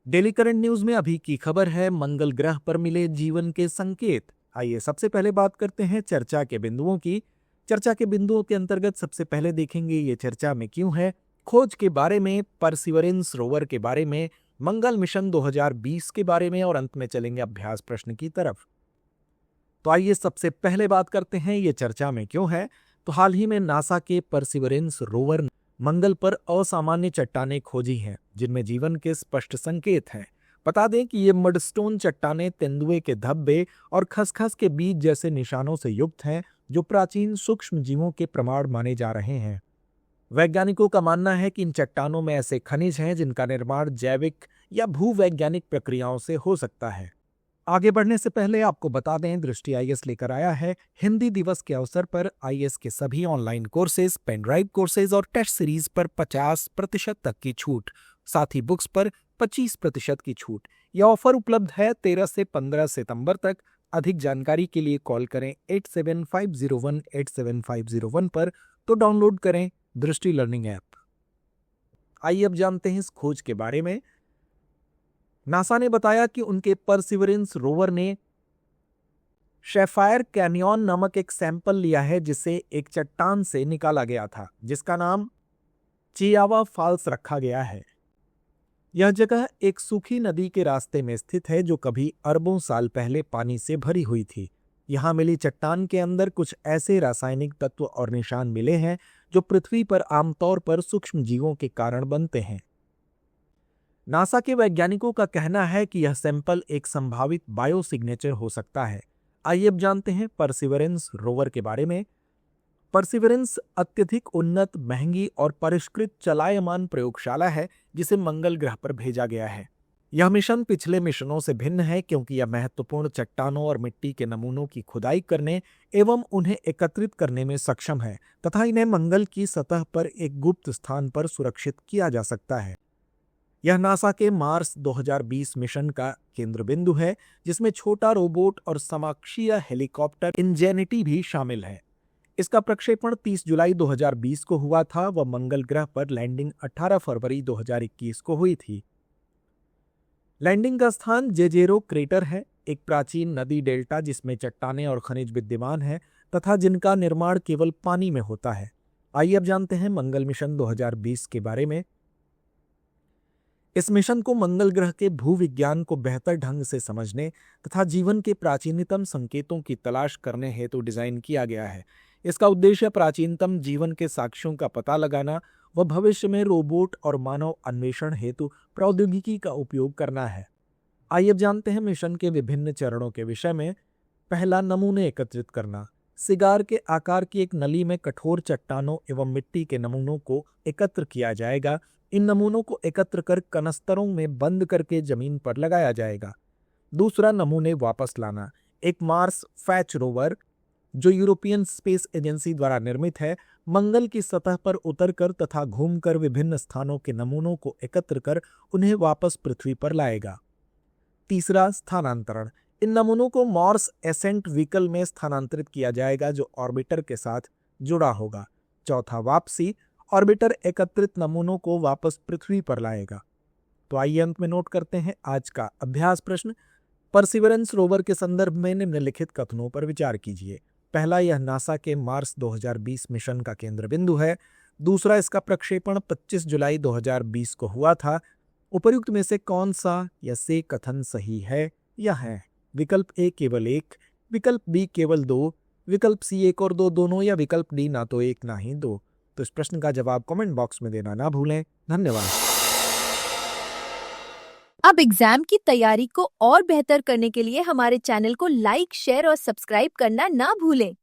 Daily current news में अभी की खबर है, मंगल ग्रह पर मिले जीवन के संकेत। आइए सबसे पहले बात करते हैं चर्चा के बिंदुओं की। चर्चा के बिंदुओं के अंतर्गत सबसे पहले देखेंगे ये चर्चा में क्यों है, खोज के बारे में, परसिवरेंस रोवर के बारे में, मंगल मिशन 2020 के बारे में और अंत में चलेंगे अभ्यास प्रश्न की तरफ। तो आइए सबसे पहले बात करते हैं ये चर्चा में क्यों है। तो हाल ही में नासा के परसिवरेंस रोवर ने मंगल पर असामान्य चट्टानें खोजी हैं जिनमें जीवन के स्पष्ट संकेत हैं। बता दें कि ये मडस्टोन चट्टानें तेंदुए के धब्बे और खसखस के बीज जैसे निशानों से युक्त हैं जो प्राचीन सूक्ष्म जीवों के प्रमाण माने जा रहे हैं। वैज्ञानिकों का मानना है कि इन चट्टानों में ऐसे खनिज हैं जिनका निर्माण जैविक या भूवैज्ञानिक प्रक्रियाओं से हो सकता है। आगे बढ़ने से पहले आपको बता दें, दृष्टि आईएएस लेकर आया है हिंदी दिवस के अवसर पर आईएएस के सभी online courses, pen drive courses और टेस्ट सीरीज पर 50% तक की छूट, साथ ही बुक्स पर 25% की छूट। यह ऑफर उपलब्ध है 13 से 15 सितंबर तक। अधिक जानकारी के लिए कॉल करें 8750187501 पर, तो डाउनलोड करें दृष्टि लर्निंग ऐप। आइए अब जानते हैं इस खोज के बारे में। नासा ने बताया कि उनके परसिवरेंस रोवर ने शेफायर कैनियन नामक एक सैंपल लिया है जिसे एक चट्टान से निकाला गया था, जिसका नाम चियावा फॉल्स रखा गया है। यह जगह एक सूखी नदी के रास्ते में स्थित है जो कभी अरबों साल पहले पानी से भरी हुई थी। यहां मिली चट्टान के अंदर कुछ ऐसे रासायनिक तत्व और निशान मिले हैं जो पृथ्वी पर आमतौर पर सूक्ष्म जीवों के कारण बनते हैं। नासा के वैज्ञानिकों का कहना है कि यह सैंपल एक संभावित बायो सिग्नेचर हो सकता है। आइए अब जानते हैं परसिवरेंस रोवर के बारे में। परसिवरेंस अत्यधिक उन्नत, महंगी और परिष्कृत चलायमान प्रयोगशाला है जिसे मंगल ग्रह पर भेजा गया है। यह मिशन पिछले मिशनों से भिन्न है क्योंकि यह महत्वपूर्ण चट्टानों और मिट्टी के नमूनों की खुदाई करने एवं उन्हें एकत्रित करने में सक्षम है तथा इन्हें मंगल की सतह पर एक गुप्त स्थान पर सुरक्षित किया जा सकता है। यह नासा के मार्स 2020 मिशन का केंद्र बिंदु है, जिसमें छोटा रोबोट और समाक्षीय हेलीकॉप्टर इंजेनिटी भी शामिल है। इसका प्रक्षेपण 30 जुलाई 2020 को हुआ था व मंगल ग्रह पर लैंडिंग 18 फरवरी 2021 को हुई थी। लैंडिंग का स्थान जेजेरो क्रेटर है, एक प्राचीन नदी डेल्टा जिसमें चट्टानें और खनिज विद्यमान हैं तथा जिनका निर्माण केवल पानी में होता है। आइए अब जानते हैं मंगल मिशन 2020 के बारे में। इस मिशन को मंगल ग्रह के भूविज्ञान को बेहतर ढंग से समझने तथा जीवन के प्राचीनतम संकेतों की तलाश करने हेतु डिजाइन किया गया है। इसका उद्देश्य प्राचीनतम जीवन के साक्ष्यों का पता लगाना व भविष्य में रोबोट और मानव अन्वेषण हेतु प्रौद्योगिकी का उपयोग करना है। आइए अब जानते हैं मिशन के विभिन्न चरणों के विषय में। पहला, नमूने एकत्रित करना। सिगार के आकार की एक नली में कठोर चट्टानों एवं मिट्टी के नमूनों को एकत्र किया जाएगा। इन नमूनों को एकत्र कर कनस्तरों में बंद करके जमीन पर लगाया जाएगा। दूसरा, नमूने वापस लाना। एक मार्स फैच रोवर जो यूरोपियन स्पेस एजेंसी द्वारा निर्मित है, मंगल की सतह पर उतरकर तथा घूमकर विभिन्न स्थानों के नमूनों को एकत्र कर उन्हें वापस पृथ्वी पर लाएगा। तीसरा, स्थानांतरण। इन नमूनों को मार्स एसेंट व्हीकल में स्थानांतरित किया जाएगा जो ऑर्बिटर के साथ जुड़ा होगा। चौथा, वापसी। ऑर्बिटर एकत्रित नमूनों को वापस पृथ्वी पर लाएगा। तो आइए अंत में नोट करते हैं आज का अभ्यास प्रश्न। परसिवरेंस रोवर के संदर्भ में निम्नलिखित कथनों पर विचार कीजिए। पहला, यह नासा के मार्स 2020 मिशन का केंद्र बिंदु है। दूसरा, इसका प्रक्षेपण 25 जुलाई 2020 को हुआ था। उपर्युक्त में से कौन सा या से कथन सही है या है? विकल्प ए केवल एक, विकल्प बी केवल दो, विकल्प सी एक और दो दोनों, या विकल्प डी ना तो एक ना ही दो। तो इस प्रश्न का जवाब कमेंट बॉक्स में देना ना भूलें। धन्यवाद। अब एग्जाम की तैयारी को और बेहतर करने के लिए हमारे चैनल को लाइक, शेयर और सब्सक्राइब करना ना भूलें।